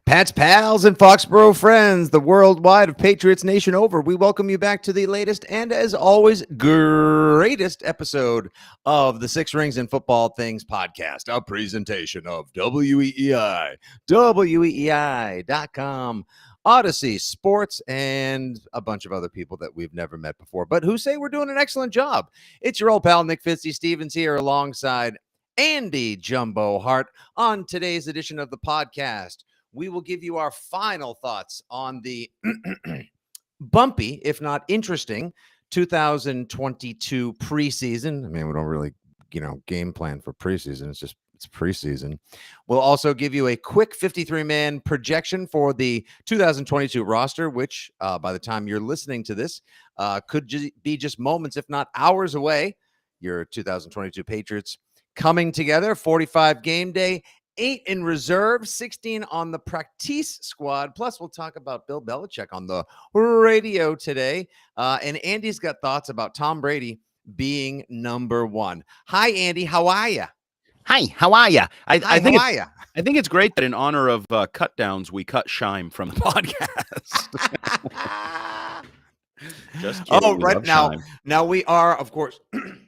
Pat's pals and Foxborough friends, the worldwide of Patriots Nation over. We welcome you back to the latest and, as always, greatest episode of the Six Rings and Football Things podcast, a presentation of WEEI, WEEI.com, Odyssey Sports, and a bunch of other people that we've never met before, but who say we're doing an excellent job. It's your old pal, Nick Fitzy-Stevens, here alongside Andy Jumbo Hart on today's edition of the podcast. We will give you our final thoughts on the bumpy, if not interesting, 2022 preseason. I mean, we don't really, game plan for preseason. It's preseason. We'll also give you a quick 53-man projection for the 2022 roster, which by the time you're listening to this could be just moments, if not hours away. Your 2022 Patriots coming together, 45 game day, 8 in reserve, 16 on the practice squad. Plus, we'll talk about Bill Belichick on the radio today. And Andy's got thoughts about Tom Brady being number one. Hi, Andy. How are you? Hi, how are you? I think it's great that in honor of cut downs, we cut Shime from the podcast. Just kidding. Right now we are, of course,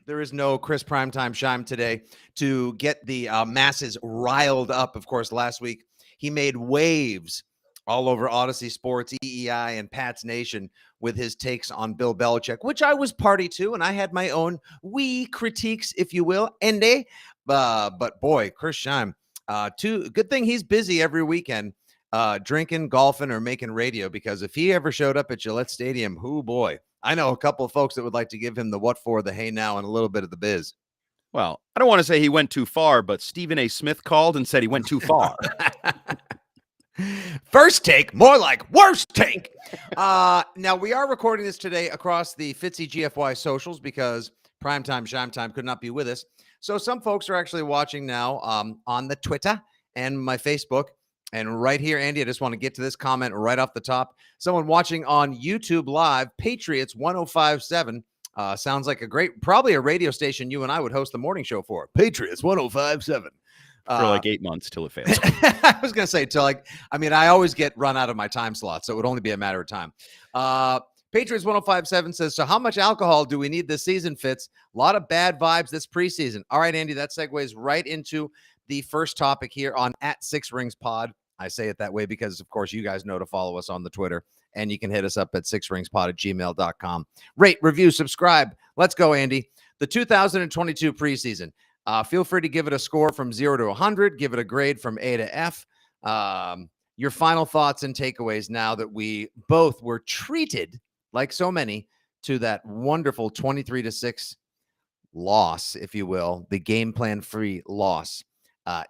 there is no Chris Primetime Shime today to get the masses riled up. Of course, last week he made waves all over Odyssey Sports, EEI, and Pat's Nation with his takes on Bill Belichick, which I was party to, and I had my own wee critiques, if you will. But boy, Chris Shime, good thing he's busy every weekend. Drinking, golfing, or making radio, because if he ever showed up at Gillette Stadium, boy, I know a couple of folks that would like to give him the what for, the hey now, and a little bit of the biz. Well, I don't want to say he went too far, but Stephen A. Smith called and said he went too far. First take, more like worst take. Now, we are recording this today across the Fitzy GFY socials because Primetime Shime Time could not be with us. So some folks are actually watching now on the Twitter and my Facebook. And right here, Andy, I just want to get to this comment right off the top. Someone watching on YouTube Live, Patriots 1057. Sounds like probably a radio station you and I would host the morning show for. Patriots 1057. For like 8 months till it fails. I was going to say, I always get run out of my time slot, so it would only be a matter of time. Patriots 1057 says, so how much alcohol do we need this season, Fitz? A lot of bad vibes this preseason. All right, Andy, that segues right into the first topic here on @6RingsPod. I say it that way because, of course, you guys know to follow us on the Twitter, and you can hit us up at 6ringspod@gmail.com. Rate, review, subscribe. Let's go, Andy. The 2022 preseason. Feel free to give it a score from 0 to 100. Give it a grade from A to F. Your final thoughts and takeaways now that we both were treated, like so many, to that wonderful 23-6 loss, if you will, the game plan free loss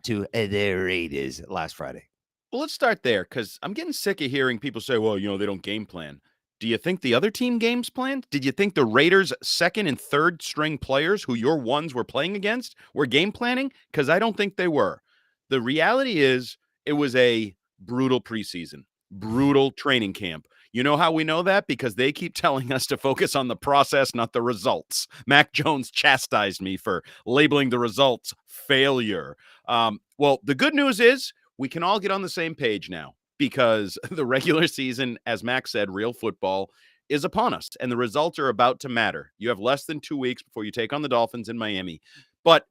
to the Raiders last Friday. Well, let's start there, because I'm getting sick of hearing people say, well, they don't game plan. Do you think the other team games planned? Did you think the Raiders' second and third string players who your ones were playing against were game planning? Because I don't think they were. The reality is it was a brutal preseason, brutal training camp. You know how we know that? Because they keep telling us to focus on the process, not the results. Mac Jones chastised me for labeling the results failure. Well, the good news is we can all get on the same page now, because the regular season, as Mac said, real football is upon us, and the results are about to matter. You have less than 2 weeks before you take on the Dolphins in Miami. But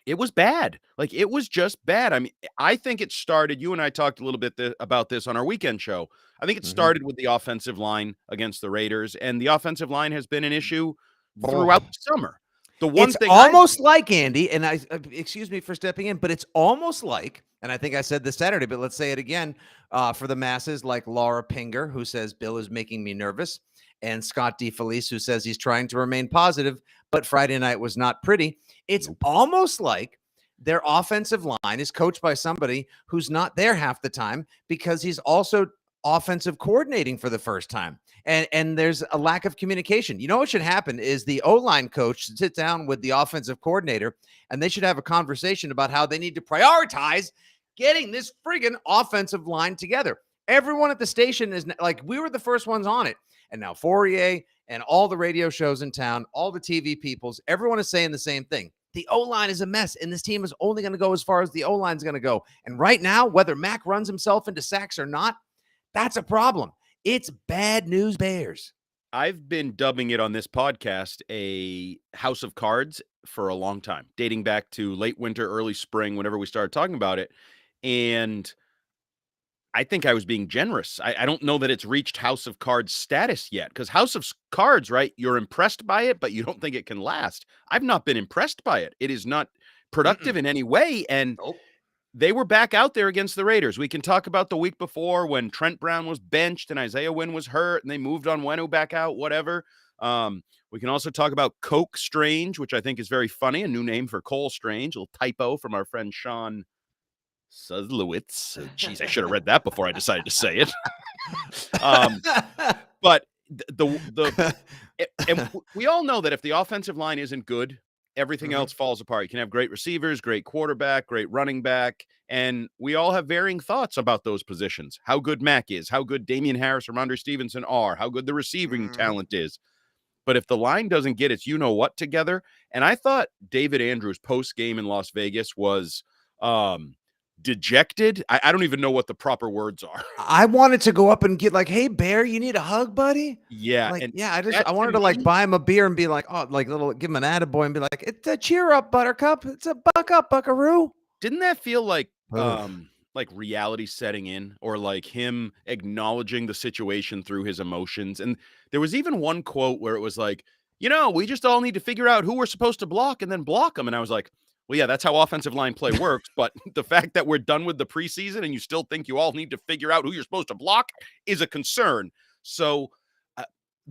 it was bad. Like, it was just bad. I mean, I think it started, you and I talked a little bit about this on our weekend show. I think it started with the offensive line against the Raiders, and the offensive line has been an issue throughout the summer. The one thing almost like, Andy, and I excuse me for stepping in, but it's almost like, and I think I said this Saturday, but let's say it again for the masses, like Laura Pinger, who says Bill is making me nervous, and Scott DeFelice, who says he's trying to remain positive, but Friday night was not pretty. It's almost like their offensive line is coached by somebody who's not there half the time, because he's also offensive coordinating for the first time. And there's a lack of communication. You know what should happen is the O-line coach should sit down with the offensive coordinator, and they should have a conversation about how they need to prioritize getting this friggin' offensive line together. Everyone at the station is like, we were the first ones on it. And now Fourier and all the radio shows in town, all the TV peoples, everyone is saying the same thing. The O-line is a mess, and this team is only going to go as far as the O-line is going to go. And right now, whether Mac runs himself into sacks or not, that's a problem. It's bad news Bears. I've been dubbing it on this podcast a house of cards for a long time, dating back to late winter, early spring, whenever we started talking about it. And I think I was being generous. I don't know that it's reached House of Cards status yet, because House of Cards, right? You're impressed by it, but you don't think it can last. I've not been impressed by it. It is not productive in any way. And they were back out there against the Raiders. We can talk about the week before when Trent Brown was benched and Isaiah Wynn was hurt and they moved on Wenu back out, whatever. We can also talk about Coke Strange, which I think is very funny, a new name for Cole Strange, a little typo from our friend Sean Suslowitz. Geez, I should have read that before I decided to say it. But we all know that if the offensive line isn't good, everything else falls apart. You can have great receivers, great quarterback, great running back, and we all have varying thoughts about those positions. How good Mac is, how good Damian Harris or Ramondre Stevenson are, how good the receiving talent is. But if the line doesn't get its you-know-what together, and I thought David Andrews post-game in Las Vegas was dejected. I don't even know what the proper words are. I wanted to go up and get like, hey, Bear, you need a hug, buddy? Yeah. Like, I wanted to like buy him a beer and be like, oh, like give him an attaboy and be like, it's a cheer up, Buttercup. It's a buck up, Buckaroo. Didn't that feel like reality setting in, or like him acknowledging the situation through his emotions? And there was even one quote where it was like, we just all need to figure out who we're supposed to block and then block them. And I was like, well, yeah, that's how offensive line play works. But the fact that we're done with the preseason and you still think you all need to figure out who you're supposed to block is a concern. So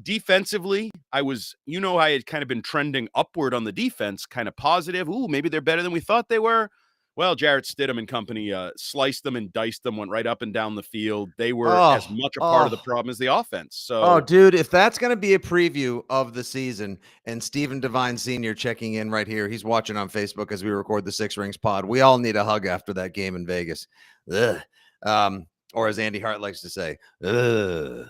defensively, I had kind of been trending upward on the defense, kind of positive. Ooh, maybe they're better than we thought they were. Well, Jarrett Stidham and company sliced them and diced them, went right up and down the field. They were as much a part of the problem as the offense. So, dude, if that's going to be a preview of the season, and Stephen Devine Sr. checking in right here, he's watching on Facebook as we record the Six Rings pod. We all need a hug after that game in Vegas. Ugh. Or as Andy Hart likes to say, yeah,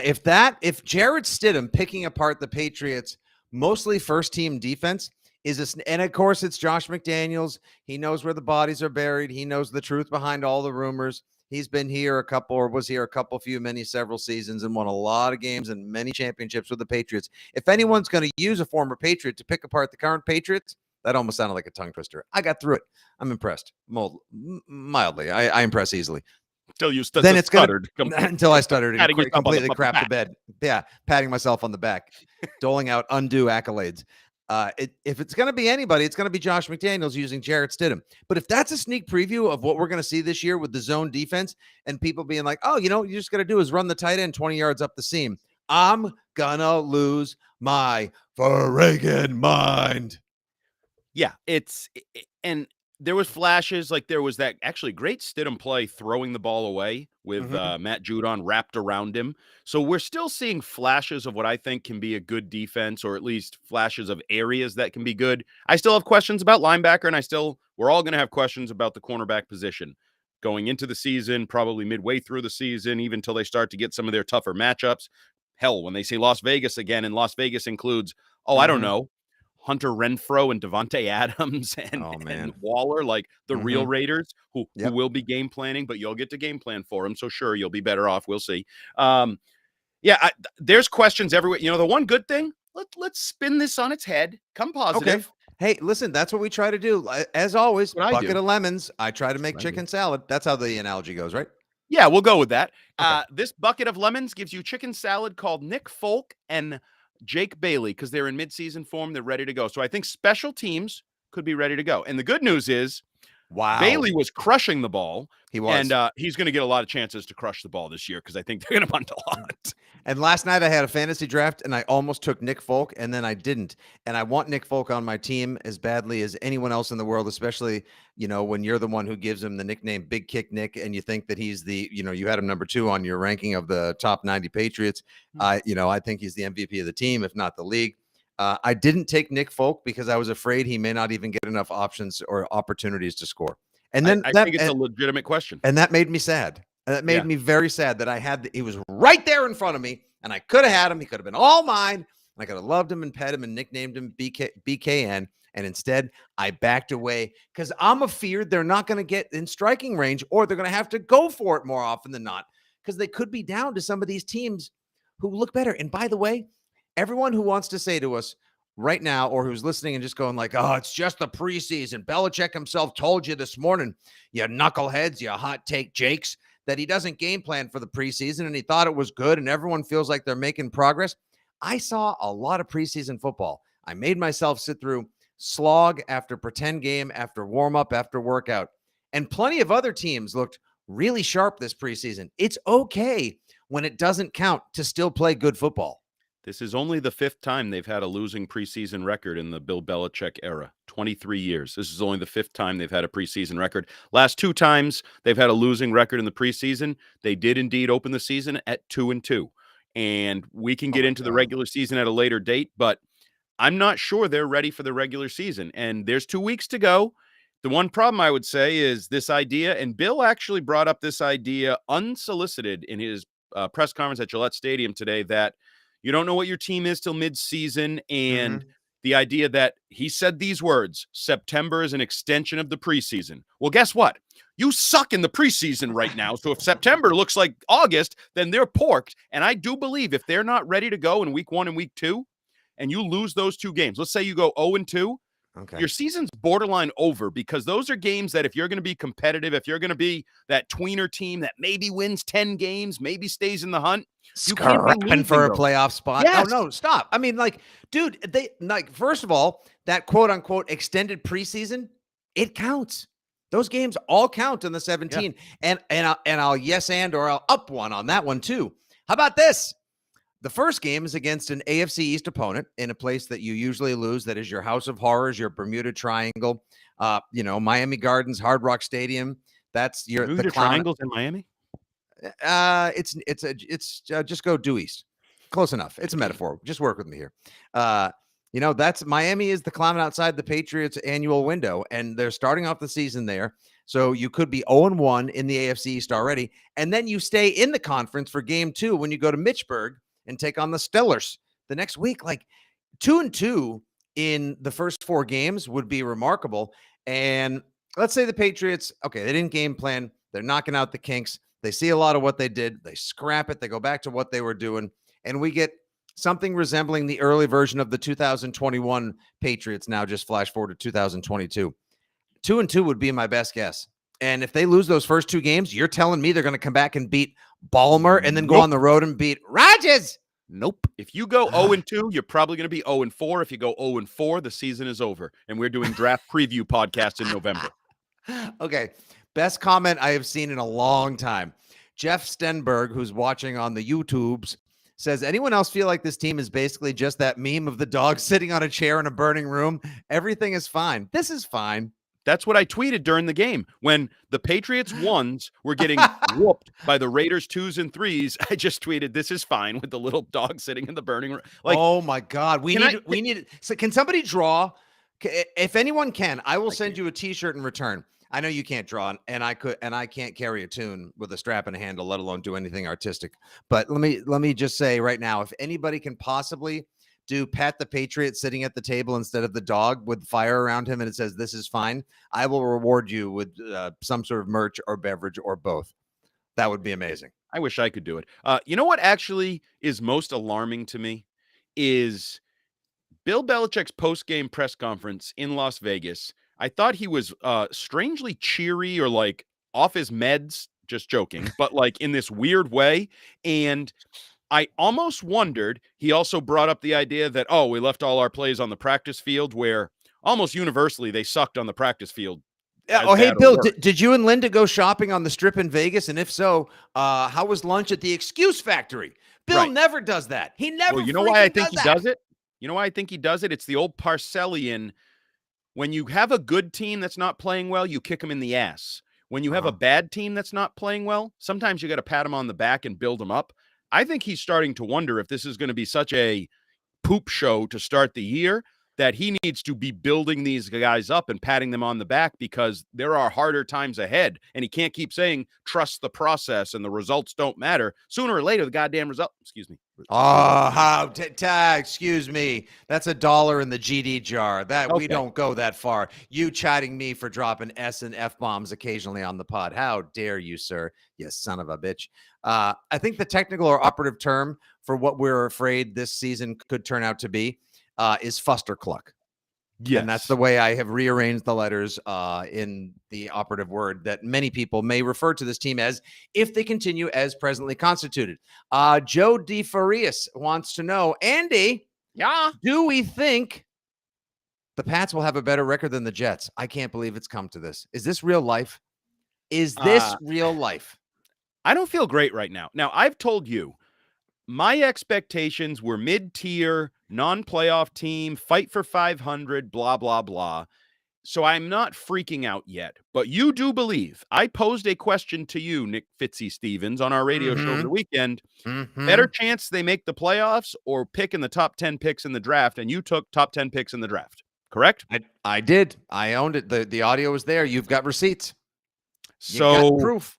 if Jarrett Stidham picking apart the Patriots, mostly first team defense, and of course it's Josh McDaniels. He knows where the bodies are buried. He knows the truth behind all the rumors. He's been here many several seasons and won a lot of games and many championships with the Patriots. If anyone's going to use a former Patriot to pick apart the current Patriots, that almost sounded like a tongue twister. I got through it. I'm impressed. Mildly. I impress easily. Until you stuttered. Until I stuttered and completely crapped the bed. Yeah, patting myself on the back, doling out undue accolades. If it's going to be anybody, it's going to be Josh McDaniels using Jarrett Stidham. But if that's a sneak preview of what we're going to see this year with the zone defense and people being like, oh, you just got to do is run the tight end 20 yards up the seam, I'm going to lose my friggin' mind. Yeah, and there was flashes, like there was that actually great Stidham play throwing the ball away with Matt Judon wrapped around him. So we're still seeing flashes of what I think can be a good defense, or at least flashes of areas that can be good. I still have questions about linebacker, and we're all going to have questions about the cornerback position going into the season, probably midway through the season, even until they start to get some of their tougher matchups. Hell, when they say Las Vegas again, and Las Vegas includes, I don't know, Hunter Renfrow and Devontae Adams and Waller, like the real Raiders who will be game planning, but you'll get to game plan for them. So sure, you'll be better off. We'll see. There's questions everywhere. The one good thing, let's spin this on its head. Come positive. Okay. Hey, listen, that's what we try to do. As always, bucket of lemons. I try to make chicken salad. That's how the analogy goes, right? Yeah, we'll go with that. Okay. This bucket of lemons gives you chicken salad called Nick Folk and Jake Bailey, because they're in midseason form. They're ready to go. So I think special teams could be ready to go. And the good news is, Bailey was crushing the ball. He was. And he's going to get a lot of chances to crush the ball this year, because I think they're going to bunt a lot. And last night I had a fantasy draft, and I almost took Nick Folk, and then I didn't. And I want Nick Folk on my team as badly as anyone else in the world, especially, when you're the one who gives him the nickname Big Kick Nick, and you think that he's you had him number 2 on your ranking of the top 90 Patriots. I think he's the MVP of the team, if not the league. I didn't take Nick Folk because I was afraid he may not even get enough options or opportunities to score. And then I think it's a legitimate question. And that made me sad. And that made me very sad that he was right there in front of me, and I could have had him. He could have been all mine. I could have loved him and pet him and nicknamed him BKN. And instead, I backed away because I'm afeared they're not going to get in striking range, or they're going to have to go for it more often than not, because they could be down to some of these teams who look better. And by the way, everyone who wants to say to us right now, or who's listening and just going like, oh, it's just the preseason. Belichick himself told you this morning, you knuckleheads, you hot take Jakes, that he doesn't game plan for the preseason and he thought it was good and everyone feels like they're making progress. I saw a lot of preseason football. I made myself sit through slog after pretend game, after warm up, after workout. And plenty of other teams looked really sharp this preseason. It's okay when it doesn't count to still play good football. This is only the 5th time they've had a losing preseason record in the Bill Belichick era. 23 years. This is only the 5th time they've had a preseason record. Last 2 times they've had a losing record in the preseason, they did indeed open the season at 2-2. And we can get into the regular season at a later date, but I'm not sure they're ready for the regular season. And there's 2 weeks to go. The one problem I would say is this idea, and Bill actually brought up this idea unsolicited in his press conference at Gillette Stadium today, that you don't know what your team is till midseason. And the idea that he said these words, September is an extension of the preseason. Well, guess what? You suck in the preseason right now. So if September looks like August, then they're porked. And I do believe if they're not ready to go in week 1 and week 2, and you lose those 2 games, let's say you go 0-2, your season's borderline over, because those are games that if you're going to be competitive, if you're going to be that tweener team that maybe wins 10 games, maybe stays in the hunt, you can't be losing for a those. playoff spot. Yes. No, stop. I mean, like, dude, they like, first of all, that quote unquote extended preseason, it counts. Those games all count in the 17. Yeah. And I'll yes and or I'll up one on that one too. How about this? The first game is against an AFC East opponent in a place that you usually lose. That is your House of Horrors, your Bermuda Triangle, Miami Gardens, Hard Rock Stadium. That's your Bermuda Triangles in Miami. It's just go due east. Close enough. It's a metaphor. Just work with me here. That's Miami is the clown outside the Patriots annual window, and they're starting off the season there. So you could be 0-1 in the AFC East already, and then you stay in the conference for game 2 when you go to Mitchburg and take on the Steelers the next week. Like 2-2 in the first 4 games would be remarkable. And let's say the Patriots, okay, they didn't game plan. They're knocking out the kinks. They see a lot of what they did. They scrap it. They go back to what they were doing. And we get something resembling the early version of the 2021 Patriots. Now just flash forward to 2022. 2-2 would be my best guess. And if they lose those first 2 games, you're telling me they're going to come back and beat Ballmer and then go on the road and beat Rodgers? Nope. If you go 0-2, you're probably going to be 0-4. If you go 0-4, the season is over. And we're doing draft preview podcasts in November. Okay. Best comment I have seen in a long time. Jeff Stenberg, who's watching on the YouTubes, says, anyone else feel like this team is basically just that meme of the dog sitting on a chair in a burning room? Everything is fine. This is fine. That's what I tweeted during the game. When the Patriots ones were getting whooped by the Raiders 2s and 3s, I just tweeted, this is fine, with the little dog sitting in the burning room. Like, oh my God. We need, so can somebody draw? If anyone can, I will send you a t-shirt in return. I know you can't draw, and I can't carry a tune with a strap and a handle, let alone do anything artistic. But let me just say right now, if anybody can possibly do Pat the Patriot sitting at the table instead of the dog with fire around him and it says, this is fine, I will reward you with some sort of merch or beverage or both. That would be amazing. I wish I could do it. You know what actually is most alarming to me is Bill Belichick's post-game press conference in Las Vegas. I thought he was strangely cheery, or like off his meds, just joking, but like in this weird way. And I almost wondered, he also brought up the idea that, we left all our plays on the practice field, where almost universally they sucked on the practice field. Hey, Bill, did you and Linda go shopping on the Strip in Vegas? And if so, how was lunch at the Excuse Factory? Bill never does that. He never. Well, you know why I think he does it? You know why I think he does it? It's the old Parcellian. When you have a good team that's not playing well, you kick them in the ass. When you have a bad team that's not playing well, sometimes you got to pat them on the back and build them up. I think he's starting to wonder if this is going to be such a poop show to start the year that he needs to be building these guys up and patting them on the back because there are harder times ahead. And he can't keep saying, trust the process and the results don't matter. Sooner or later, the goddamn result, Excuse me. That's $1 in the GD jar. We don't go that far. You chiding me for dropping S and F bombs occasionally on the pod. How dare you, sir? You son of a bitch. I think the technical or operative term for what we're afraid this season could turn out to be is Fustercluck. Yes. And that's the way I have rearranged the letters in the operative word that many people may refer to this team as if they continue as presently constituted. Joe DeFarias wants to know, Andy, do we think the Pats will have a better record than the Jets? I can't believe it's come to this. Is this real life? Is this real life? I don't feel great right now. Now, I've told you, my expectations were mid-tier, non-playoff team, fight for 500, blah, blah, blah. So I'm not freaking out yet. But you do believe. I posed a question to you, Nick Fitzy Stevens, on our radio show over the weekend. Better chance they make the playoffs or pick in the top 10 picks in the draft, and you took top 10 picks in the draft, correct? I did. I owned it. The audio was there. You've got receipts. So you got proof.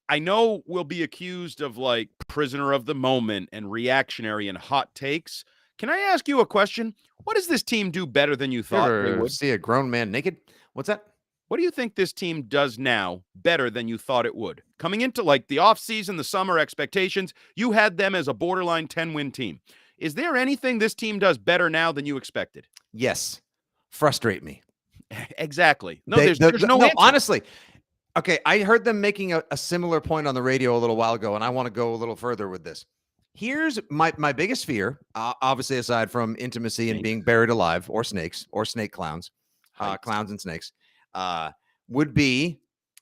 I know we'll be accused of like prisoner of the moment and reactionary and hot takes. Can I ask you a question? What does this team do better than you thought they would? See a grown man naked? What's that? What do you think this team does now better than you thought it would? Coming into like the offseason, the summer expectations, you had them as a borderline 10-win team. Is there anything this team does better now than you expected? Yes. Frustrate me. Exactly. No, there's no answer. Honestly. Okay, I heard them making a similar point on the radio a little while ago, and I want to go a little further with this. Here's my biggest fear, obviously aside from intimacy and being buried alive, or snakes, or snake clowns, clowns and snakes, would be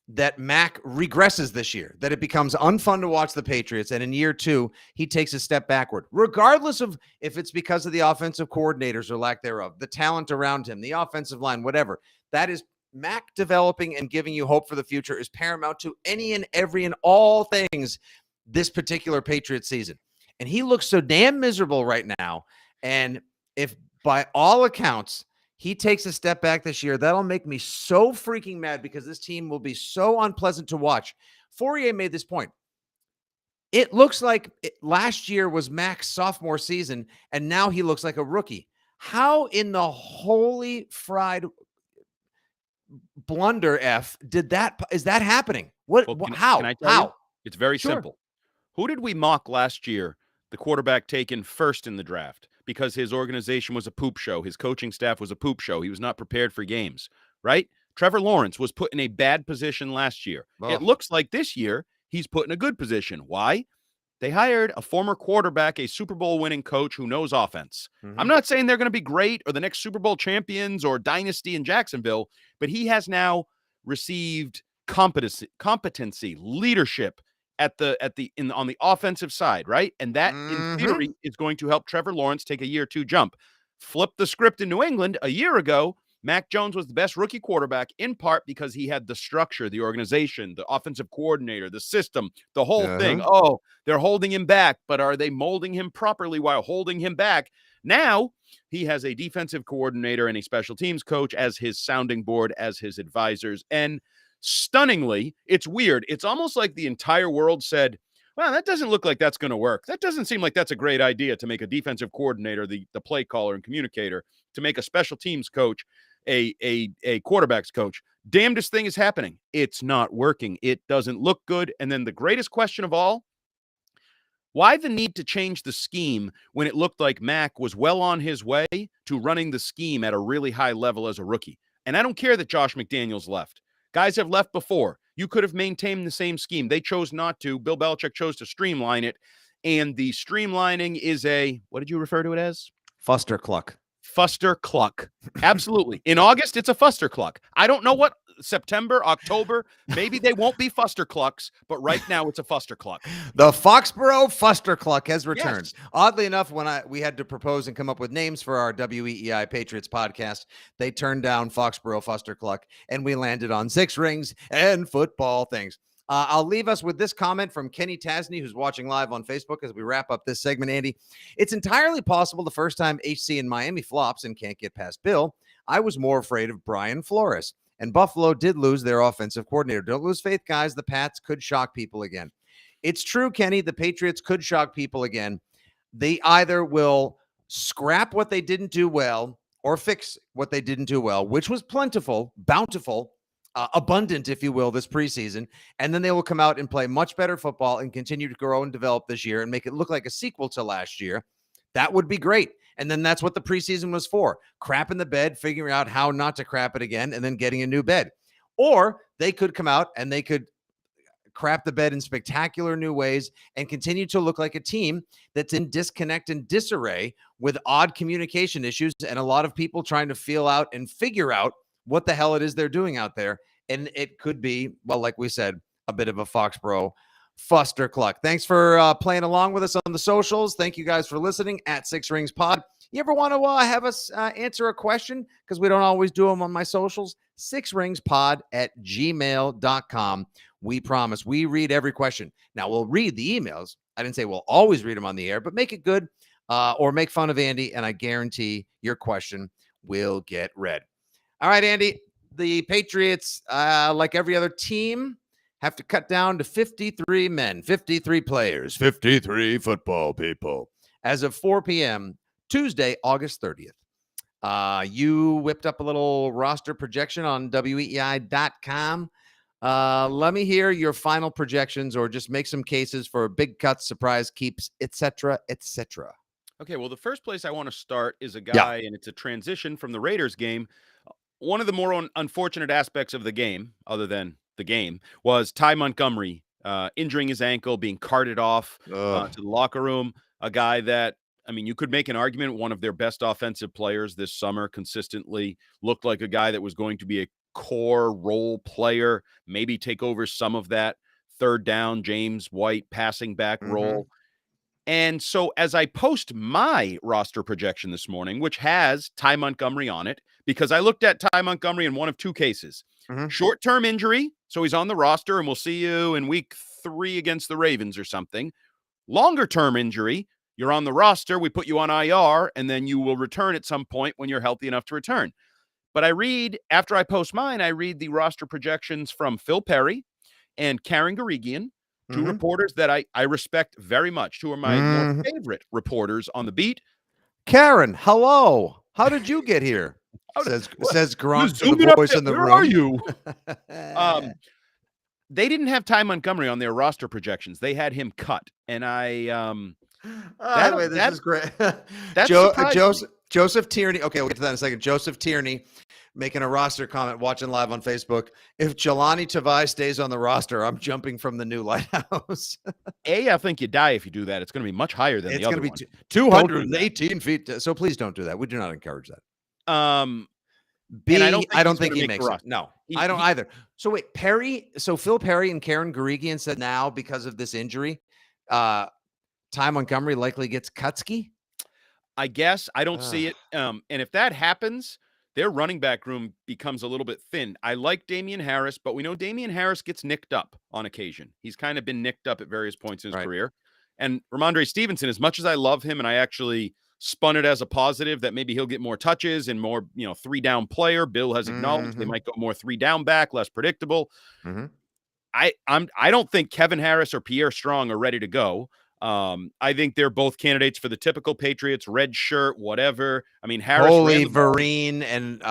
that Mac regresses this year, that it becomes unfun to watch the Patriots, and in year 2, he takes a step backward, regardless of if it's because of the offensive coordinators or lack thereof, the talent around him, the offensive line, whatever. That is Mac developing and giving you hope for the future is paramount to any and every and all things this particular Patriots season. And he looks so damn miserable right now. And if by all accounts, he takes a step back this year, that'll make me so freaking mad because this team will be so unpleasant to watch. Fourier made this point. It looks like last year was Mac's sophomore season, and now he looks like a rookie. How in the holy fried blunder is that happening? How? Can I tell you? It's very simple. Who did we mock last year? The quarterback taken first in the draft because his organization was a poop show. His coaching staff was a poop show. He was not prepared for games, right? Trevor Lawrence was put in a bad position last year. It looks like this year he's put in a good position. Why? They hired a former quarterback, a Super Bowl winning coach who knows offense. I'm not saying they're going to be great or the next Super Bowl champions or dynasty in Jacksonville, but he has now received competency, leadership on the offensive side, right? And that in theory is going to help Trevor Lawrence take a year 2 jump. Flip the script in New England a year ago. Mac Jones was the best rookie quarterback in part because he had the structure, the organization, the offensive coordinator, the system, the whole thing. Oh, they're holding him back, but are they molding him properly while holding him back? Now he has a defensive coordinator and a special teams coach as his sounding board, as his advisors. And stunningly, it's weird. It's almost like the entire world said, well, that doesn't look like that's going to work. That doesn't seem like that's a great idea to make a defensive coordinator, the play caller and communicator, to make a special teams coach, a quarterback's coach. Damnedest thing is happening. It's not working. It doesn't look good. And then the greatest question of all, why the need to change the scheme when it looked like Mac was well on his way to running the scheme at a really high level as a rookie? And I don't care that Josh McDaniels left. Guys have left before. You could have maintained the same scheme. They chose not to. Bill Belichick chose to streamline it. And the streamlining is what did you refer to it as? Fustercluck. Fustercluck. Absolutely. In August, it's a Fustercluck. I don't know what September, October, maybe they won't be Fusterclucks, but right now it's a Fustercluck. The Foxborough Fustercluck has returned. Yes. Oddly enough, when we had to propose and come up with names for our WEEI Patriots podcast, they turned down Foxborough Fustercluck, and we landed on 6 rings and football things. I'll leave us with this comment from Kenny Tasney, who's watching live on Facebook as we wrap up this segment, Andy. It's entirely possible the first time HC in Miami flops and can't get past Bill, I was more afraid of Brian Flores. And Buffalo did lose their offensive coordinator. Don't lose faith, guys. The Pats could shock people again. It's true, Kenny. The Patriots could shock people again. They either will scrap what they didn't do well or fix what they didn't do well, which was plentiful, bountiful, abundant, if you will, this preseason. And then they will come out and play much better football and continue to grow and develop this year and make it look like a sequel to last year. That would be great. And then that's what the preseason was for. Crap in the bed, figuring out how not to crap it again, and then getting a new bed. Or they could come out and they could crap the bed in spectacular new ways and continue to look like a team that's in disconnect and disarray with odd communication issues and a lot of people trying to feel out and figure out what the hell it is they're doing out there. And it could be, well, like we said, a bit of a Foxborough Fuster Cluck. Thanks for playing along with us on the socials. Thank you guys for listening at Six Rings Pod. You ever want to have us answer a question? Because we don't always do them on my socials. sixringspod@gmail.com. We promise we read every question. Now, we'll read the emails. I didn't say we'll always read them on the air, but make it good or make fun of Andy, and I guarantee your question will get read. All right, Andy, the Patriots, like every other team, have to cut down to 53 men, 53 players, 53 football people as of 4 p.m. Tuesday, August 30th. You whipped up a little roster projection on weei.com. Let me hear your final projections or just make some cases for big cuts, surprise keeps, etc., etc. Okay, well, the first place I want to start is a guy, and it's a transition from the Raiders game. One of the more unfortunate aspects of the game, other than the game, was Ty Montgomery injuring his ankle, being carted off to the locker room. A guy that, I mean, you could make an argument, one of their best offensive players this summer, consistently looked like a guy that was going to be a core role player, maybe take over some of that third down, James White passing back role. And so as I post my roster projection this morning, which has Ty Montgomery on it, because I looked at Ty Montgomery in one of two cases. Short-term injury, so he's on the roster, and we'll see you in week 3 against the Ravens or something. Longer-term injury, you're on the roster, we put you on IR, and then you will return at some point when you're healthy enough to return. But I read, after I post mine, I read the roster projections from Phil Perry and Karen Garigian, two reporters that I respect very much, two of my more favorite reporters on the beat. Karen, hello. How did you get here? Says Gronk to the voice in the room. Where are you? They didn't have Ty Montgomery on their roster projections. They had him cut. And this is great. Joseph Tierney. Okay, we'll get to that in a second. Joseph Tierney making a roster comment, watching live on Facebook. If Jelani Tavai stays on the roster, I'm jumping from the new lighthouse. I think you die if you do that. It's going to be much higher than the other one. It's going to be 218 feet. So please don't do that. We do not encourage that. B, I don't think he makes it. No, I don't either. So wait, Phil Perry and Karen Garigian said now because of this injury, Ty Montgomery likely gets Kutsky. I guess I don't see it. And if that happens, their running back room becomes a little bit thin. I like Damian Harris, but we know Damian Harris gets nicked up on occasion. He's kind of been nicked up at various points in his career. And Ramondre Stevenson, as much as I love him and I actually spun it as a positive that maybe he'll get more touches and more, 3-down player. Bill has acknowledged they might go more 3-down back, less predictable. I don't think Kevin Harris or Pierre Strong are ready to go. I think they're both candidates for the typical Patriots, red shirt, whatever. I mean, Harris, Vereen and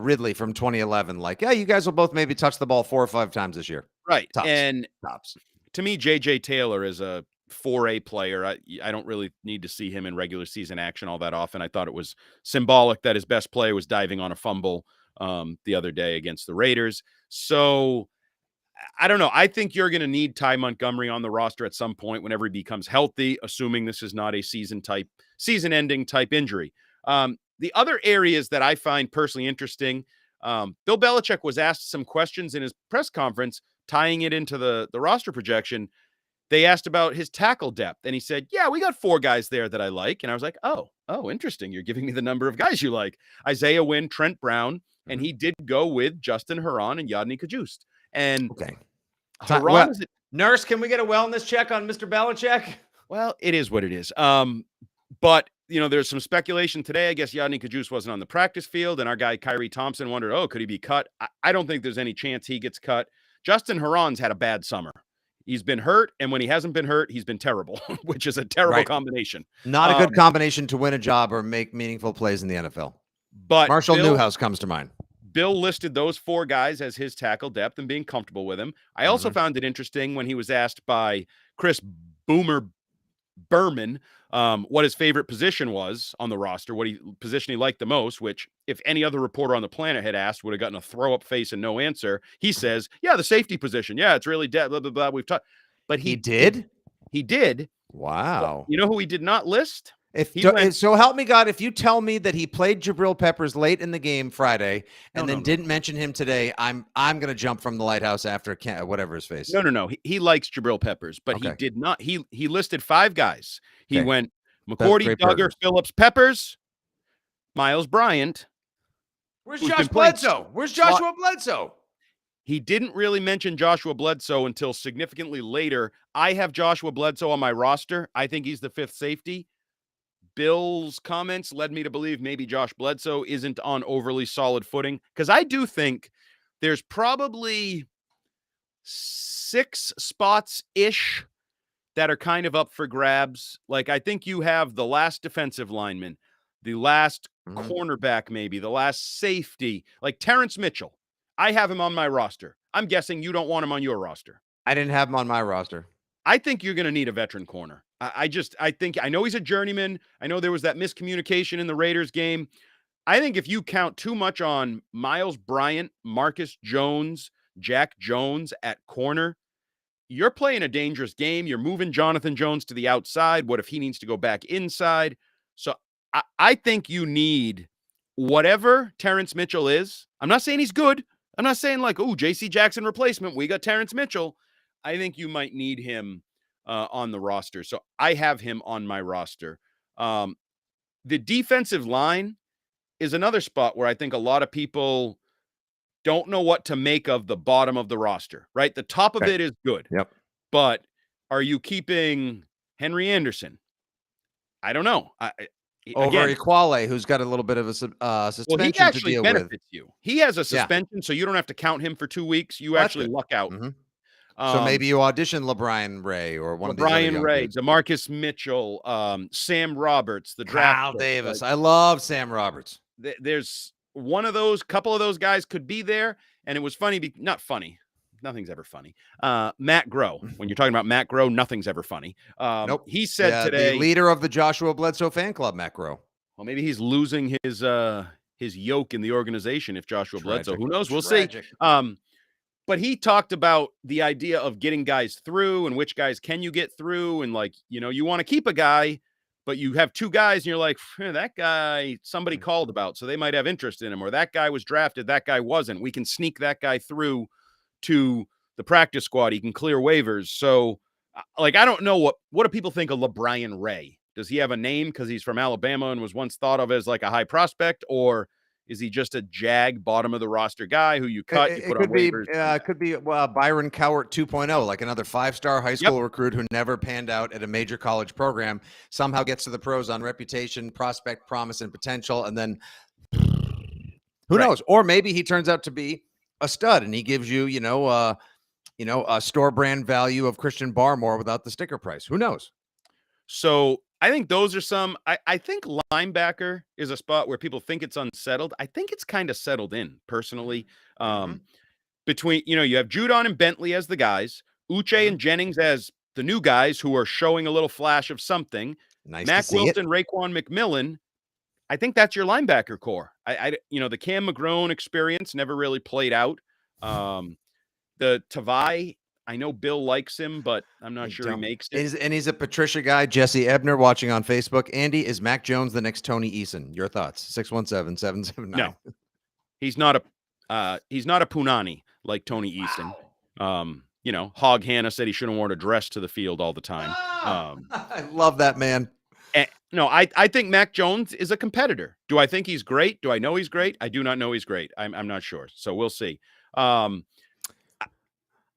Ridley from 2011. Like, yeah, you guys will both maybe touch the ball 4 or 5 times this year. Right. Tops. And tops. To me, J.J. Taylor is a 4A player. I don't really need to see him in regular season action all that often. I thought it was symbolic that his best player was diving on a fumble the other day against the Raiders. So I don't know. I think you're going to need Ty Montgomery on the roster at some point whenever he becomes healthy, assuming this is not a season-ending type injury. The other areas that I find personally interesting, Bill Belichick was asked some questions in his press conference, tying it into the roster projection. They asked about his tackle depth, and he said, yeah, we got 4 guys there that I like. And I was like, oh, Oh, interesting. You're giving me the number of guys you like. Isaiah Wynn, Trent Brown, and he did go with Justin Herron and Yadni Kajust. And Okay. Herron is it? Nurse, can we get a wellness check on Mr. Belichick? Well, it is what it is. But there's some speculation today. I guess Yadni Kajus wasn't on the practice field, and our guy Kyrie Thompson wondered, could he be cut? I don't think there's any chance he gets cut. Justin Herron's had a bad summer. He's been hurt, and when he hasn't been hurt, he's been terrible, which is a terrible combination. Not a good combination to win a job or make meaningful plays in the NFL. But Marshall Newhouse comes to mind. Bill listed those 4 guys as his tackle depth and being comfortable with him. I also found it interesting when he was asked by Chris Boomer Berman what his favorite position was on the roster, position he liked the most, which if any other reporter on the planet had asked would have gotten a throw-up face and no answer. He says, the safety position. Yeah, it's really dead, blah, blah, blah. We've talked. But he did. He did. Wow. You know who he did not list? So help me God, if you tell me that he played Jabril Peppers late in the game Friday and didn't mention him today, I'm going to jump from the lighthouse after whatever his face. No. He likes Jabril Peppers, but he did not. He listed 5 guys. He went McCourty, Duggar, Phillips, Peppers, Miles Bryant. Where's Josh Bledsoe? Where's Joshua Bledsoe? He didn't really mention Joshua Bledsoe until significantly later. I have Joshua Bledsoe on my roster. I think he's the 5th safety. Bill's comments led me to believe maybe Josh Bledsoe isn't on overly solid footing, because I do think there's probably 6 spots-ish that are kind of up for grabs. Like, I think you have the last defensive lineman, the last cornerback, maybe the last safety, like Terrence Mitchell. I have him on my roster. I'm guessing you don't want him on your roster. I didn't have him on my roster. I think you're going to need a veteran corner. I know he's a journeyman. I know there was that miscommunication in the Raiders game. I think if you count too much on Miles Bryant, Marcus Jones, Jack Jones at corner, you're playing a dangerous game. You're moving Jonathan Jones to the outside. What if he needs to go back inside? So I think you need whatever Terrence Mitchell is. I'm not saying he's good. I'm not saying like, J.C. Jackson replacement. We got Terrence Mitchell. I think you might need him on the roster. So I have him on my roster. The defensive line is another spot where I think a lot of people don't know what to make of the bottom of the roster, right? The top of it is good. Yep. But are you keeping Henry Anderson? I don't know. Over Equale, who's got a little bit of a suspension well, he actually to deal benefits with. you. He has a suspension, so you don't have to count him for 2 weeks. You actually luck out. So maybe you audition LeBron Ray or one of these other young dudes. DeMarcus Mitchell, Sam Roberts, the draft. Kyle Davis. I love Sam Roberts. There's one of those, couple of those guys could be there. And it was funny, not funny. Nothing's ever funny. Matt Groh. When you're talking about Matt Groh, nothing's ever funny. Nope. He said today, the leader of the Joshua Bledsoe fan club, Matt Groh. Well, maybe he's losing his yoke in the organization if Joshua Bledsoe. Who knows? We'll see. But he talked about the idea of getting guys through and which guys can you get through. And you want to keep a guy, but you have 2 guys and you're like, that guy, somebody called about, so they might have interest in him, or that guy was drafted, that guy wasn't. We can sneak that guy through to the practice squad. He can clear waivers. So I don't know what do people think of LeBron Ray? Does he have a name because he's from Alabama and was once thought of as like a high prospect, or is he just a jag bottom of the roster guy who you cut, you put on waivers? It could be Byron Cowart 2.0, like another 5-star high school recruit who never panned out at a major college program, somehow gets to the pros on reputation, prospect, promise, and potential, and then who knows? Or maybe he turns out to be a stud and he gives you, a store brand value of Christian Barmore without the sticker price. Who knows? So I think those are some. I think linebacker is a spot where people think it's unsettled. I think it's kind of settled in personally. Between you have Judon and Bentley as the guys, Uche and Jennings as the new guys who are showing a little flash of something. Nice Mac Wilson, Raekwon McMillan. I think that's your linebacker core. The Cam McGrone experience never really played out. The Tavai, I know Bill likes him, but I'm not sure he makes it. And he's a Patricia guy. Jesse Ebner watching on Facebook. Andy, is Mac Jones the next Tony Eason? Your thoughts? 617-779. No, he's not a Punani like Tony Eason. Hog Hanna said he shouldn't wear a dress to the field all the time. I love that man. No, I think Mac Jones is a competitor. Do I think he's great? Do I know he's great? I do not know he's great. I'm not sure. So we'll see. Um, Go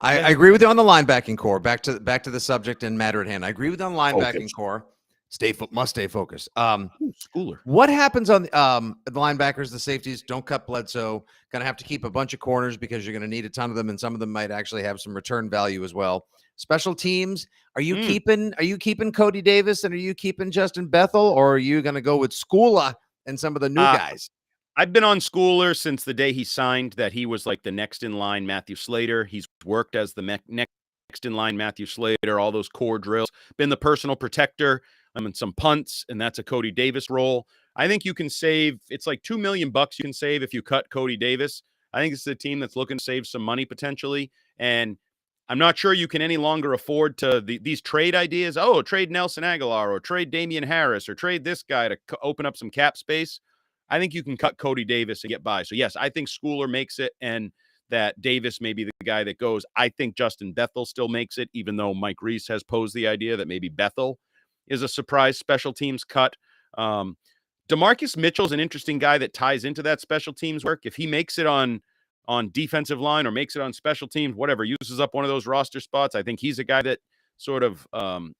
I ahead. agree with you on the linebacking core. Back to the subject and matter at hand. I agree with you on the linebacking Focus. core. Must stay focused. Ooh, Schooler. What happens on the linebackers, the safeties? Don't cut Bledsoe. Going to have to keep a bunch of corners because you're going to need a ton of them, and some of them might actually have some return value as well. Special teams. Are you Mm. keeping Cody Davis and are you keeping Justin Bethel, or are you going to go with Skula and some of the new Uh, guys? I've been on Schooler since the day he signed that he was like the next in line Matthew Slater. He's worked as the next in line Matthew Slater, all those core drills, been the personal protector. I'm in some punts, and that's a Cody Davis role. I think you can save, it's like $2 million you can save if you cut Cody Davis. I think this is a team that's looking to save some money potentially. And I'm not sure you can any longer afford to these trade ideas. Oh, trade Nelson Aguilar or trade Damian Harris or trade this guy to open up some cap space. I think you can cut Cody Davis and get by. So, yes, I think Schooler makes it and that Davis may be the guy that goes. I think Justin Bethel still makes it, even though Mike Reese has posed the idea that maybe Bethel is a surprise special teams cut. Um, DeMarcus Mitchell's an interesting guy that ties into that special teams work. If he makes it on defensive line or makes it on special teams, whatever, uses up one of those roster spots, I think he's a guy that sort of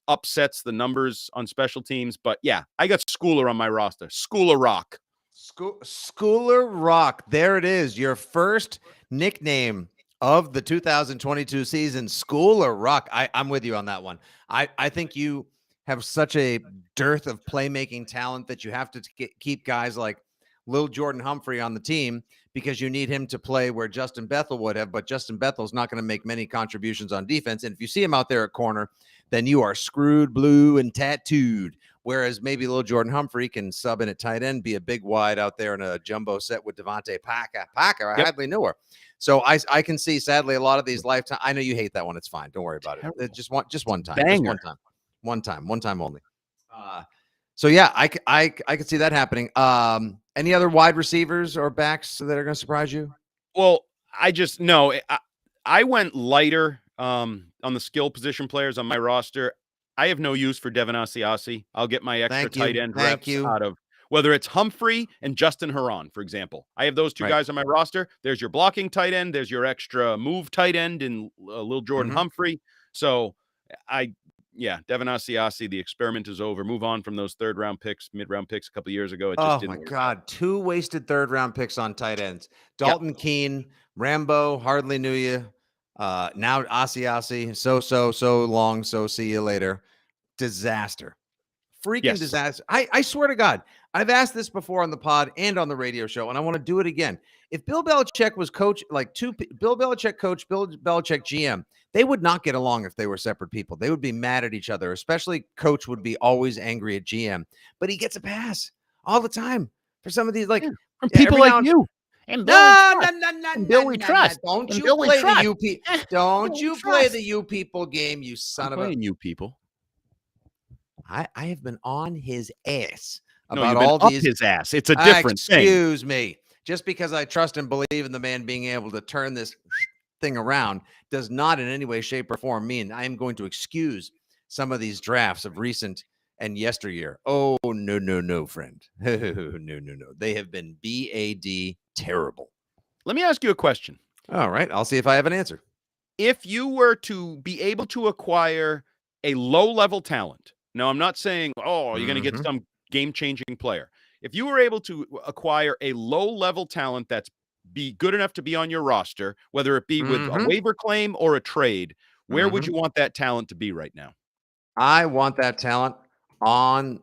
upsets the numbers on special teams. But yeah, I got Schooler on my roster. Schooler Rock. Schooler Rock. There it is. Your first nickname of the 2022 season, Schooler Rock. I'm with you on that one. I think you have such a dearth of playmaking talent that you have to keep guys like Lil Jordan Humphrey on the team because you need him to play where Justin Bethel would have, but Justin Bethel's not going to make many contributions on defense. And if you see him out there at corner, then you are screwed, blue, and tattooed. Whereas maybe Lil Jordan Humphrey can sub in at tight end, be a big wide out there in a jumbo set with Devontae Parker. I hardly knew her. So I can see, sadly, a lot of these lifetime. I know you hate that one. It's fine. Don't worry about it. Just one time. Banger. Just one time. One time only. So yeah, I could see that happening. Any other wide receivers or backs that are going to surprise you? Well, I went lighter on the skill position players on my roster. I have no use for Devin Asiasi. I'll get my extra tight end reps out of whether it's Humphrey and Justin Herron, for example. I have those two guys on my roster. There's your blocking tight end. There's your extra move tight end in Lil Jordan Humphrey. So Devin Asiasi, the experiment is over. Move on from those third-round picks, mid-round picks a couple years ago. It just didn't work. God, 2 wasted third-round picks on tight ends. Dalton Keene, Rambo, hardly knew you. Now Asiasi, so long, so see you later. Disaster. Freaking disaster. I swear to God, I've asked this before on the pod and on the radio show, and I want to do it again. If Bill Belichick was coach, Bill Belichick coach, Bill Belichick GM, they would not get along if they were separate people. They would be mad at each other, especially coach would be always angry at GM. But he gets a pass all the time for some of these, from people like you. And Bill we trust. Don't you play the you people. Don't you play the you people game, you son of a. You people. I have been on his ass about all these. His ass. It's a different thing. Excuse me. Just because I trust and believe in the man being able to turn this thing around does not in any way, shape, or form mean I am going to excuse some of these drafts of recent and yesteryear. Oh, no, friend. No. They have been BAD terrible. Let me ask you a question. All right. I'll see if I have an answer. If you were to be able to acquire a low-level talent, now I'm not saying, you're going to get some game-changing player. If you were able to acquire a low-level talent that's be good enough to be on your roster, whether it be with a waiver claim or a trade, where would you want that talent to be right now? I want that talent on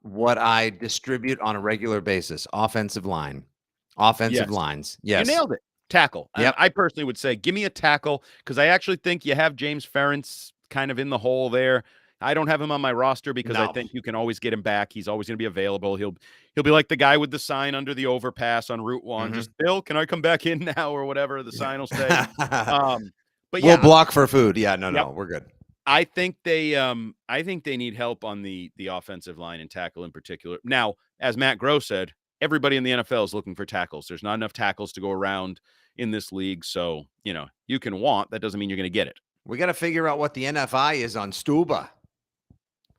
what I distribute on a regular basis. Offensive lines. Yes. You nailed it. Tackle. Yep. I personally would say, give me a tackle because I actually think you have James Ferentz kind of in the hole there. I don't have him on my roster because I think you can always get him back. He's always going to be available. He'll be like the guy with the sign under the overpass on Route 1. Just, Bill, can I come back in now or whatever the sign will say. But we'll block for food. Yeah, no, we're good. I think they need help on the offensive line and tackle in particular. Now, as Matt Groh said, everybody in the NFL is looking for tackles. There's not enough tackles to go around in this league. So, you can want, that doesn't mean you're going to get it. We got to figure out what the NFI is on Stuba.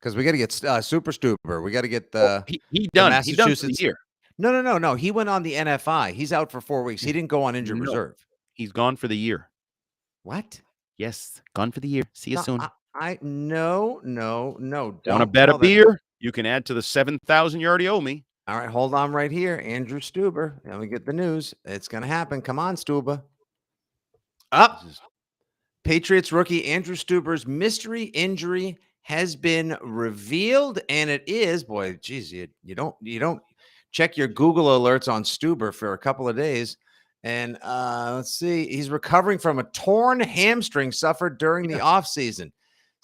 because we got to get Super Stuber. We got to get Oh, the he the done. He done for the Massachusetts. year. No. He went on the NFI. He's out for 4 weeks. He didn't go on injured No, reserve. he's gone for the year. What? Yes, gone for the year. See you No, soon. no. Want to Don't bet a tell that. beer? You can add to the 7,000 you already owe me. All right, hold on right here. Andrew Stuber. Let me get the news. It's going to happen. Come on, Stuber. Up. This is Patriots rookie Andrew Stuber's mystery injury has been revealed, and it is, boy, geez, you don't check your Google alerts on Stuber for a couple of days. And let's see, he's recovering from a torn hamstring suffered during the offseason.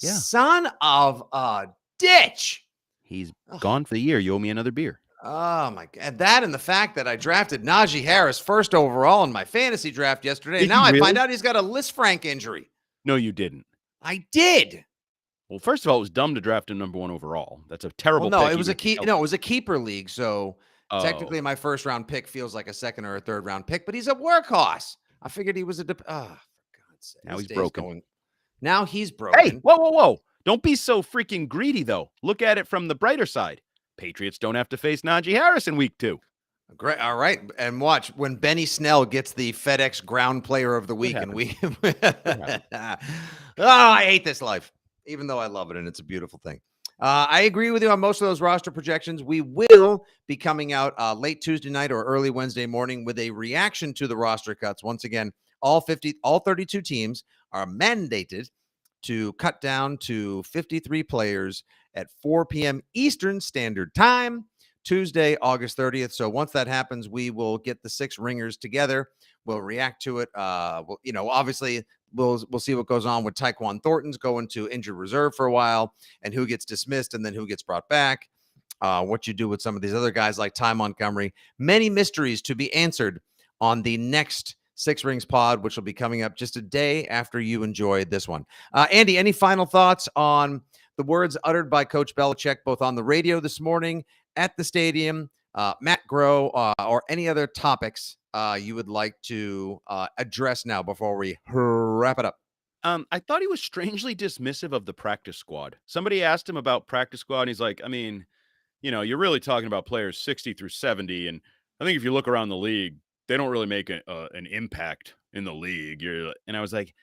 Yeah. Son of a ditch. He's gone for the year. You owe me another beer. Oh my God. That and the fact that I drafted Najee Harris first overall in my fantasy draft yesterday. Did Now you I really? find out he's got a Liz Frank injury. No, you didn't. I did. Well, first of all, it was dumb to draft him number 1 overall. That's a terrible Well, no, pick. it was a keeper league. So Oh. technically my first round pick feels like a second or a third round pick, but he's a workhorse. I figured he was for God's sake. Now This he's day's broken. Now he's broken. Hey, whoa. Don't be so freaking greedy, though. Look at it from the brighter side. Patriots don't have to face Najee Harris in week 2. Great. All right. And watch when Benny Snell gets the FedEx Ground Player of the Week. And I hate this life, even though I love it. And it's a beautiful thing. I agree with you on most of those roster projections. We will be coming out late Tuesday night or early Wednesday morning with a reaction to the roster cuts. Once again, all 32 teams are mandated to cut down to 53 players at 4 p.m. Eastern Standard Time, Tuesday, August 30th. So once that happens, we will get the 6 ringers together. We'll react to it. Obviously, we'll see what goes on with Tyquan Thornton's going to injured reserve for a while, and who gets dismissed and then who gets brought back. What you do with some of these other guys like Ty Montgomery. Many mysteries to be answered on the next 6 Rings pod, which will be coming up just a day after you enjoy this one. Andy, any final thoughts on the words uttered by Coach Belichick, both on the radio this morning, at the stadium, Matt Groh, or any other topics you would like to address now before we wrap it up? I thought he was strangely dismissive of the practice squad. Somebody asked him about practice squad, and he's like, I mean, you're really talking about players 60 through 70, and I think if you look around the league, they don't really make an impact in the league. And I was like,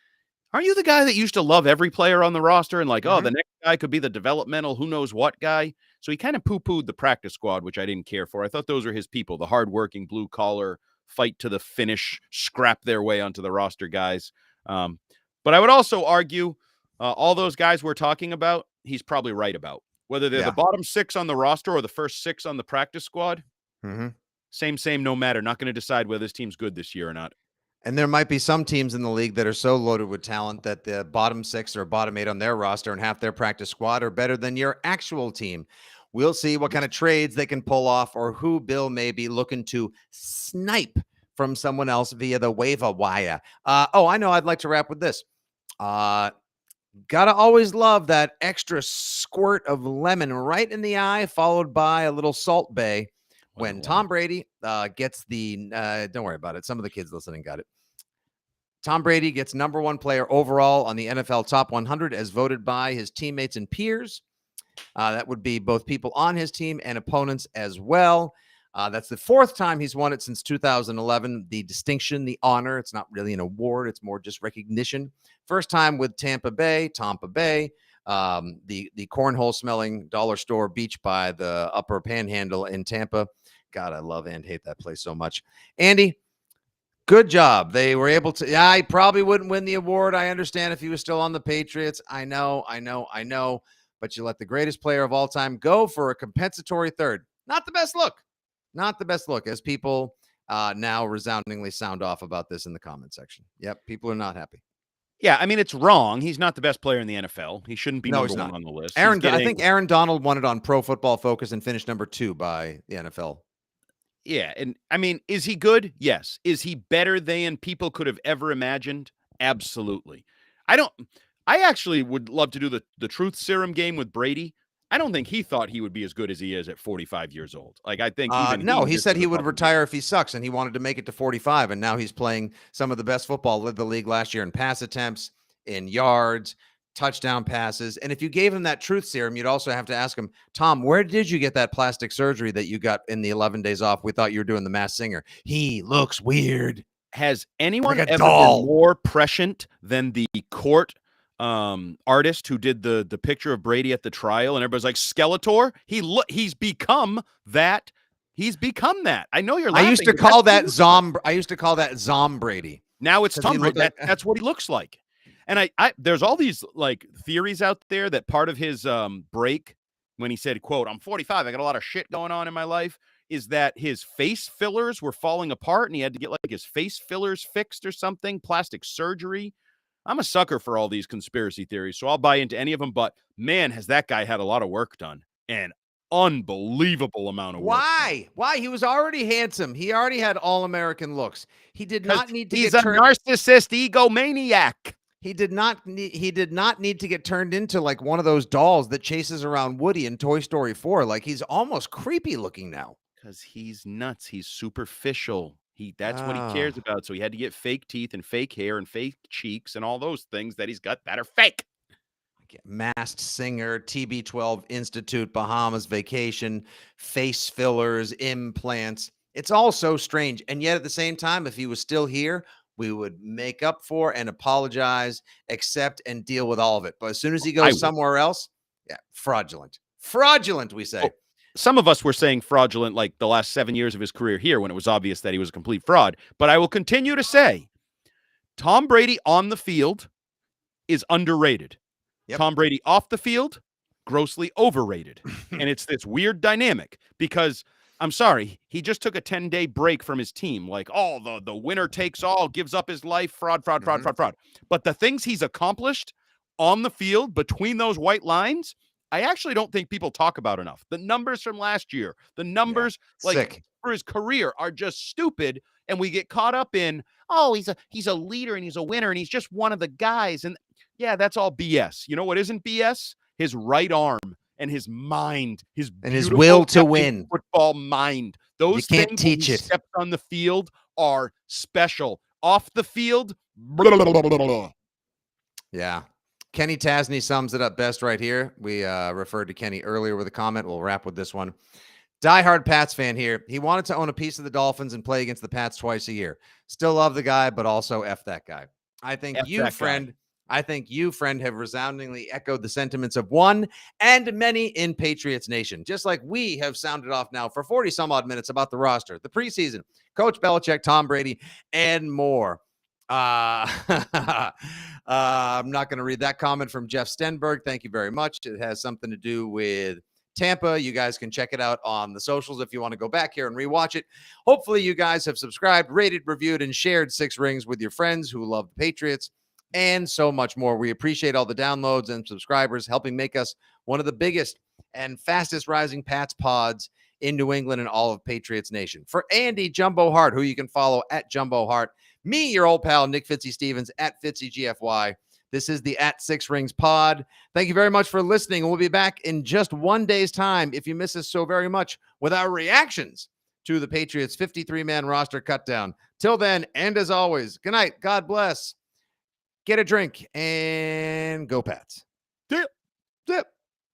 aren't you the guy that used to love every player on the roster and like, oh, the next guy could be the developmental who knows what guy? So he kind of poo-pooed the practice squad, which I didn't care for. I thought those were his people, the hardworking, blue-collar, fight to the finish, scrap their way onto the roster guys. But I would also argue all those guys we're talking about, he's probably right about. Whether they're the bottom 6 on the roster or the first 6 on the practice squad, same, no matter. Not going to decide whether this team's good this year or not. And there might be some teams in the league that are so loaded with talent that the bottom 6 or bottom 8 on their roster and half their practice squad are better than your actual team. We'll see what kind of trades they can pull off or who Bill may be looking to snipe from someone else via the waiver wire. I know. I'd like to wrap with this. Gotta always love that extra squirt of lemon right in the eye, followed by a little Salt Bay. When Tom Brady gets the don't worry about it. Some of the kids listening got it. Tom Brady gets number 1 player overall on the NFL Top 100 as voted by his teammates and peers. That would be both people on his team and opponents as well. That's the 4th time he's won it since 2011. The distinction, the honor, it's not really an award. It's more just recognition. First time with Tampa Bay, the cornhole smelling dollar store beach by the upper panhandle in Tampa. God, I love and hate that place so much. Andy, good job. They were able to. I probably wouldn't win the award. I understand if he was still on the Patriots. I know. But you let the greatest player of all time go for a compensatory third. Not the best look, as people now resoundingly sound off about this in the comment section. Yep, people are not happy. Yeah, I mean, it's wrong. He's not the best player in the NFL. He shouldn't be number 1 on the list. I think Aaron Donald won it on Pro Football Focus and finished number 2 by the NFL. Yeah, and I mean, is he good? Yes. Is he better than people could have ever imagined? Absolutely. I actually would love to do the truth serum game with Brady. I don't think he thought he would be as good as he is at 45 years old. Like, I think he said he would retire if he sucks, and he wanted to make it to 45, and now he's playing some of the best football led the league last year in pass attempts, in yards, touchdown passes. And if you gave him that truth serum, you'd also have to ask him, Tom, where did you get that plastic surgery that you got in the 11 days off? We thought you were doing the Masked Singer. He looks weird. Has anyone Like a ever doll. been more prescient than the court artist who did the picture of Brady at the trial? And everybody's like, Skeletor? He's become that. He's become that. I know you're laughing. I used to call that Zom Brady. Now it's 'Cause Tom he Brady. looked like- That's what he looks like. And I there's all these like theories out there that part of his break when he said, quote, I'm 45, I got a lot of shit going on in my life, is that his face fillers were falling apart and he had to get like his face fillers fixed or something, plastic surgery. I'm a sucker for all these conspiracy theories, so I'll buy into any of them. But man, has that guy had a lot of work done. An unbelievable amount of work. Why? He was already handsome. He already had all-American looks. He did not need to he's get a narcissist egomaniac. He did not need to get turned into like one of those dolls that chases around Woody in Toy Story 4. Like he's almost creepy looking now. Because he's nuts. He's superficial. That's what he cares about. So he had to get fake teeth and fake hair and fake cheeks and all those things that he's got that are fake. Masked Singer, TB12 Institute, Bahamas Vacation, face fillers, implants. It's all so strange. And yet at the same time, if he was still here, we would make up for and apologize, accept and deal with all of it. But as soon as he goes somewhere else, fraudulent, we say. Oh, some of us were saying fraudulent like the last 7 years of his career here when it was obvious that he was a complete fraud. But I will continue to say Tom Brady on the field is underrated. Yep. Tom Brady off the field, grossly overrated. And it's this weird dynamic because I'm sorry, he just took a 10-day break from his team. Like, the winner takes all, gives up his life, fraud. But the things he's accomplished on the field between those white lines, I actually don't think people talk about enough. The numbers from last year, the numbers for his career are just stupid. And we get caught up in, he's a leader and he's a winner and he's just one of the guys. And yeah, that's all BS. You know what isn't BS? His right arm and his mind, and his will to win. Football mind. Those you can't things teach it. Steps on the field are special. Off the field, blah, blah, blah, blah, blah. Yeah. Kenny Tasney sums it up best right here. We referred to Kenny earlier with a comment. We'll wrap with this one. Diehard Pats fan here. He wanted to own a piece of the Dolphins and play against the Pats twice a year. Still love the guy, but also F that guy. I think you, friend, have resoundingly echoed the sentiments of one and many in Patriots Nation. Just like we have sounded off now for 40 some odd minutes about the roster, the preseason, Coach Belichick, Tom Brady, and more. I'm not going to read that comment from Jeff Stenberg. Thank you very much. It has something to do with Tampa. You guys can check it out on the socials if you want to go back here and rewatch it. Hopefully you guys have subscribed, rated, reviewed, and shared Six Rings with your friends who love the Patriots and so much more. We appreciate all the downloads and subscribers helping make us one of the biggest and fastest rising Pats pods in New England and all of Patriots Nation. For Andy Jumbo Hart, who you can follow at Jumbo Hart, me, your old pal, Nick Fitzy Stevens at FitzyGFY. This is the At Six Rings pod. Thank you very much for listening. And we'll be back in just 1 day's time, if you miss us so very much, with our reactions to the Patriots 53-man roster cutdown. Till then, and as always, good night. God bless. Get a drink and go Pats. Dip.